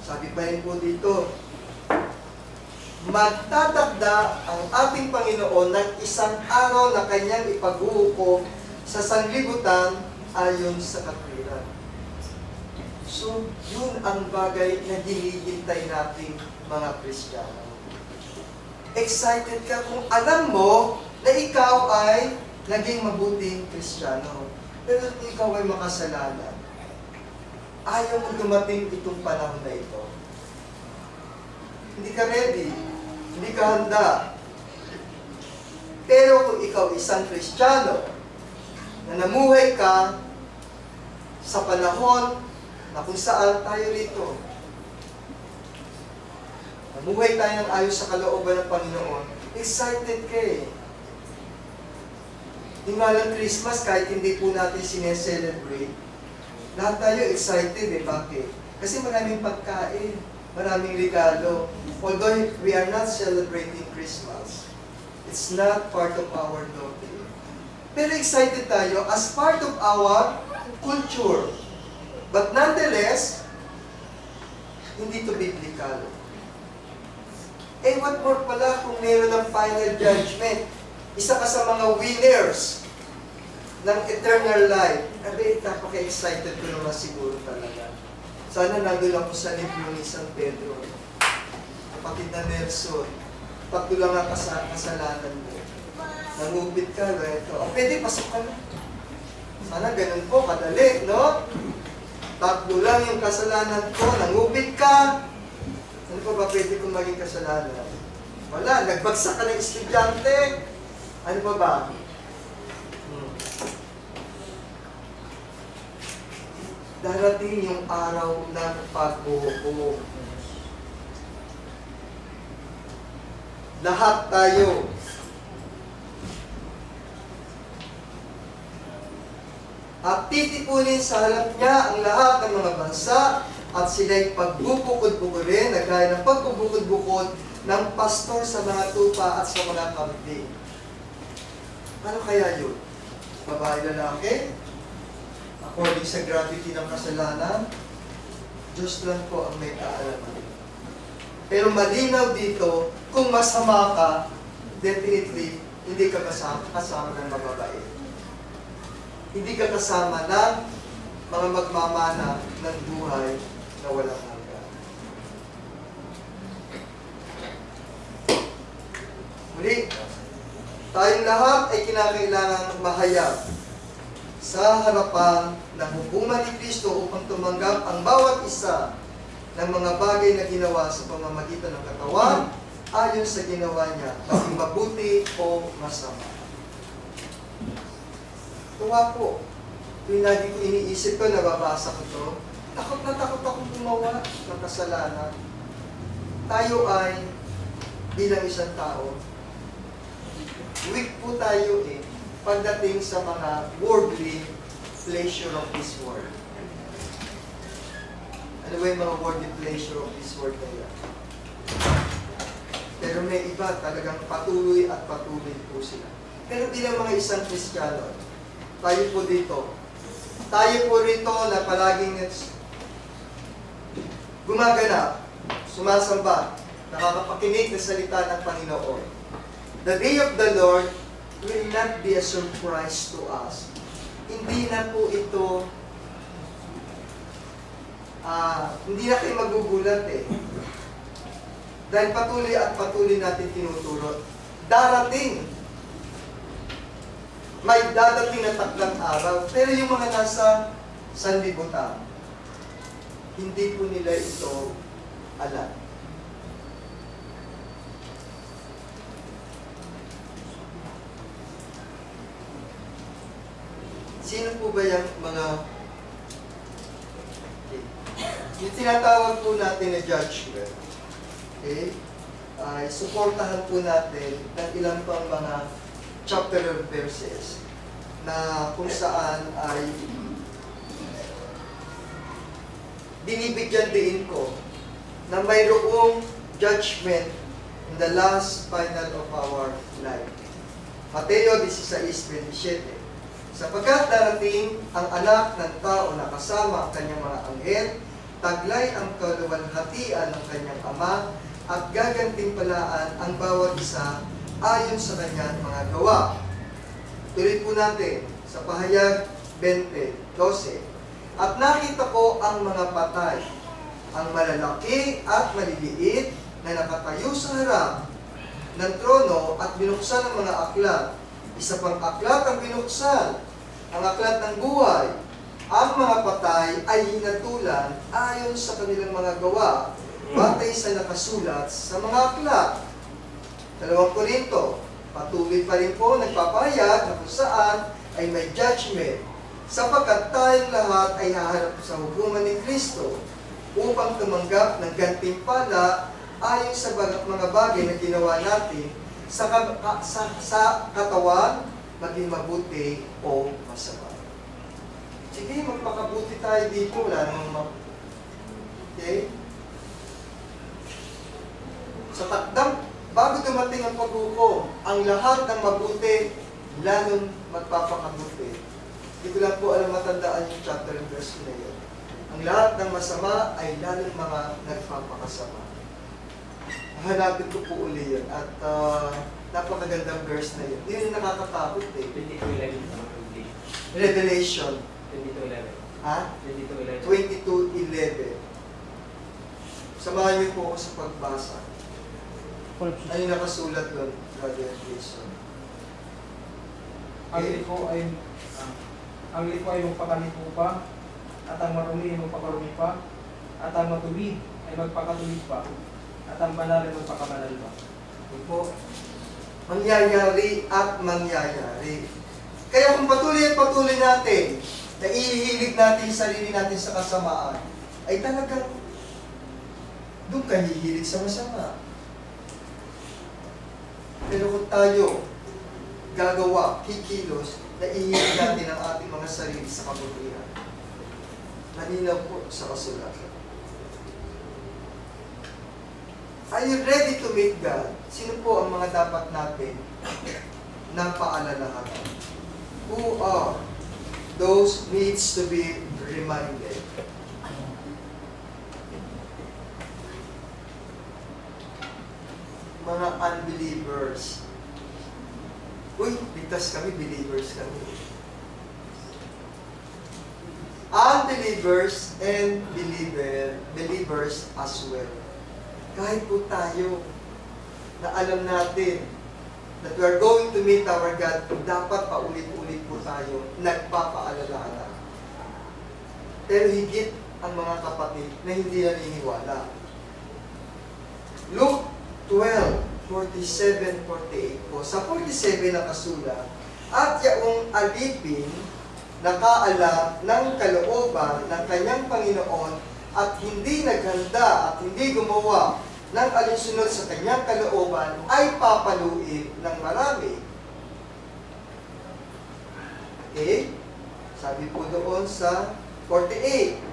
Sabi pa rin po dito, magtatakda ang ating Panginoon ng isang araw na kanyang ipag-uupo sa sanlibutan ayon sa katwiran. So, yun ang bagay na hinihintay natin mga Kristiyano. Excited ka kung alam mo na ikaw ay naging mabuting Kristiyano. Pero ikaw ay makasalanan. Ayaw mo dumating itong panahon na ito. Hindi ka ready. Hindi ka handa. Pero kung ikaw isang Kristiyano na namuhay ka sa panahon na kung saan tayo rito, namuhay tayo ng ayos sa kalooban ng Panginoon, excited ka eh. Yung nga lang Christmas, kahit hindi po natin sineselebrate, lahat tayo excited eh. Bakit? Kasi maraming pagkain, maraming regalo. Although we are not celebrating Christmas, it's not part of our doctrine. Pero excited tayo as part of our culture. But nonetheless, hindi to biblical. Eh, what more pala kung meron ng final judgment? Isa ka sa mga winners ng eternal life. Abe, napaka-excited ko naman siguro talaga. Sana nandun ako sa libro ni San Pedro. Kapatid na Nelson, tatlo lang ang kasalanan mo. Nangupit ka, ito. O, pwede, pasok ka na. Sana ganun po, kadali, no? Tatlo lang yung kasalanan ko, nangupit ka. Ano pa ba pwede kong maging kasalanan? Wala, nagbagsak ka ng estudyante. Ano pa ba? Darating yung araw ng pagbubuo. Lahat tayo. At titipunin sa harap niya ang lahat ng mga bansa at sila'y pagbubukod-bukudin na gaya ng pagbubukod-bukod ng pastor sa mga tupa at sa mga kambing. Ano kaya yun? Babae, lalaki? According sa gravity ng kasalanan, Diyos lang po ang may kaalaman. Pero malinaw dito, kung masama ka, definitely, hindi ka kasama ng mababait. Hindi ka kasama ng mga magmamana ng buhay na walang hanggan. Muli, tayong lahat ay kinakailangang mahayag sa harapan ng hukuman ni Kristo upang tumanggap ang bawat isa ng mga bagay na ginawa sa pamamagitan ng katawan ayon sa ginawa niya, maging mabuti o masama. Tuwa po. Tuwing lagi ko iniisip ko, nababasa ko ito, takot na takot akong gumawa ng kasalanan. Tayo ay bilang isang tao, weak po tayo eh, pagdating sa mga worldly pleasure of this world. Ano ba yung mga worldly pleasure of this world na yan? Pero may iba, talagang patuloy at patuloy po sila. Pero bilang mga isang Kristiyano, tayo po dito, tayo po rito na palaging gumaganap, sumasamba, nakakapakinig ng salita ng Panginoon. The day of the Lord will not be a surprise to us. Hindi na po ito, hindi na kayo magugulat eh. Dahil patuloy at patuloy natin tinuturo. Darating. May dadating na takdang araw. Pero yung mga nasa sanlibutan, hindi po nila ito alam. Sino po ba yung mga yung tinatawag po natin na judgment? Okay? Suportahan po natin ng ilang pang mga chapter of verses na kung saan ay binibigyan din ko na mayroong judgment in the last final of our life. Mateo 16:27. Sapagkat darating ang anak ng tao na kasama ang kanyang mga anghel taglay ang kaluwalhatian ng kanyang Ama, at gagantimpalaan ang bawat isa ayon sa kanyang mga gawa. Tuloy po natin sa Pahayag 20:12. At nakita ko ang mga patay, ang malalaki at maliliit na nakatayo sa harap ng trono, at binuksan ang mga aklat. Isa pang aklat ang binuksan, ang aklat ng buhay. Ang mga patay ay hinatulan ayon sa kanilang mga gawa, batay sa nakasulat sa mga aklat. 2 Korinto, patuloy pa rin po nagpapahayag na kung saan ay may judgment, sapagkat tayong lahat ay haharap sa hukuman ni Kristo upang tumanggap ng gantimpala ayon sa mga bagay na ginawa natin sa katawan, maging mabuti o masama. Sige, magpakabuti tayo dito. Wala namang okay? Sa takdang, bago dumating ang paghukom, ang lahat ng mabuti, lalong magpapakabuti. Hindi ko lang po alam matandaan yung chapter and verse na yun. Ang lahat ng masama ay lalong mga nagpapakasama. Hanapin ko po uli yun. At napakagandang verse na yun. Yun yung nakakatakot eh. 22:11. Revelation. 22:11. Ha? 22:11. 22:11. Samahan niyo po ako sa pagbasa. Ano yung nakasulat doon, Brother Jason? Ang liko ay magpakalipo pa, at ang marumi ay magpakarumi pa, at ang matuwid ay magpakatuwid pa, at ang banal ay magpakabanal pa. Yun po. Mangyayari at mangyayari. Kaya kung patuloy at patuloy natin, na ihihilig natin yung sarili natin sa kasamaan, ay talagang doon ka hihilig sa masama. Pero kung tayo gagawa, kikilos, na ihilig natin ang ating mga sarili sa kabutihan, malinaw po sa kasulatan. Are you ready to meet God? Sino po ang mga dapat natin na paalalahanan? Who are those needs to be reminded? Mga unbelievers. Uy, ligtas kami, believers kami. Unbelievers and believers as well. Kahit po tayo na alam natin that we are going to meet our God, dapat paulit-ulit po tayo nagpapaalalahanan. Pero higit ang mga kapatid na hindi naniniwala. Luke 12:47-48 po. Sa 47 na kasulat, at yaong alipin nakaalam ng kalooban ng kanyang Panginoon at hindi naghanda at hindi gumawa ng alinsunod sa kanyang kalooban ay papaluin ng marami. Okay? Sabi po doon sa 48.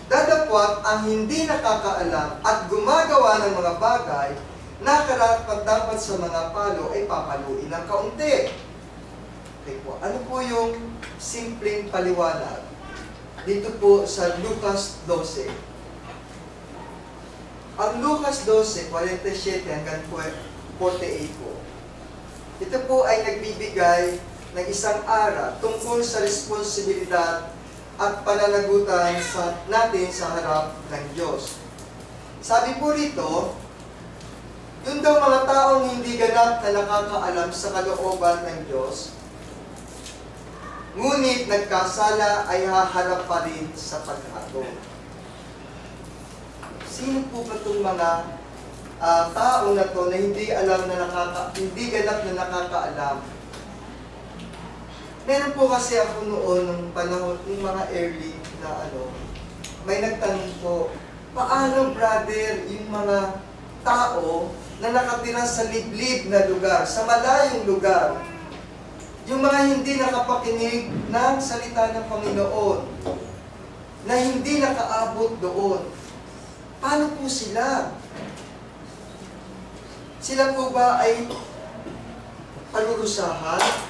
Dadapwat ang hindi nakakaalam at gumagawa ng mga bagay na karapat-dapat sa mga palo ay papaluin ng kaunti. Okay po. Ano po yung simpleng paliwanag? Dito po sa Lucas 12. Ang Lucas 12, 47 hanggang 48 po. Ito po ay nagbibigay ng isang aral tungkol sa responsibilidad at pananagutan natin sa harap ng Diyos. Sabi po rito, yun daw mga taong hindi ganap na nakakaalam sa kalooban ng Diyos, ngunit nagkasala ay haharap pa rin sa paghatol. Sino po ba itong mga tao na to na hindi alam na hindi ganap na nakakaalam? Meron po kasi ako noon, nung panahon, yung mga early na may nagtanong po, paano brother, yung mga tao na nakatira sa liblib na lugar, sa malayong lugar, yung mga hindi nakapakinig ng salita ng Panginoon, na hindi nakaabot doon, paano po sila? Sila po ba ay palurusahan?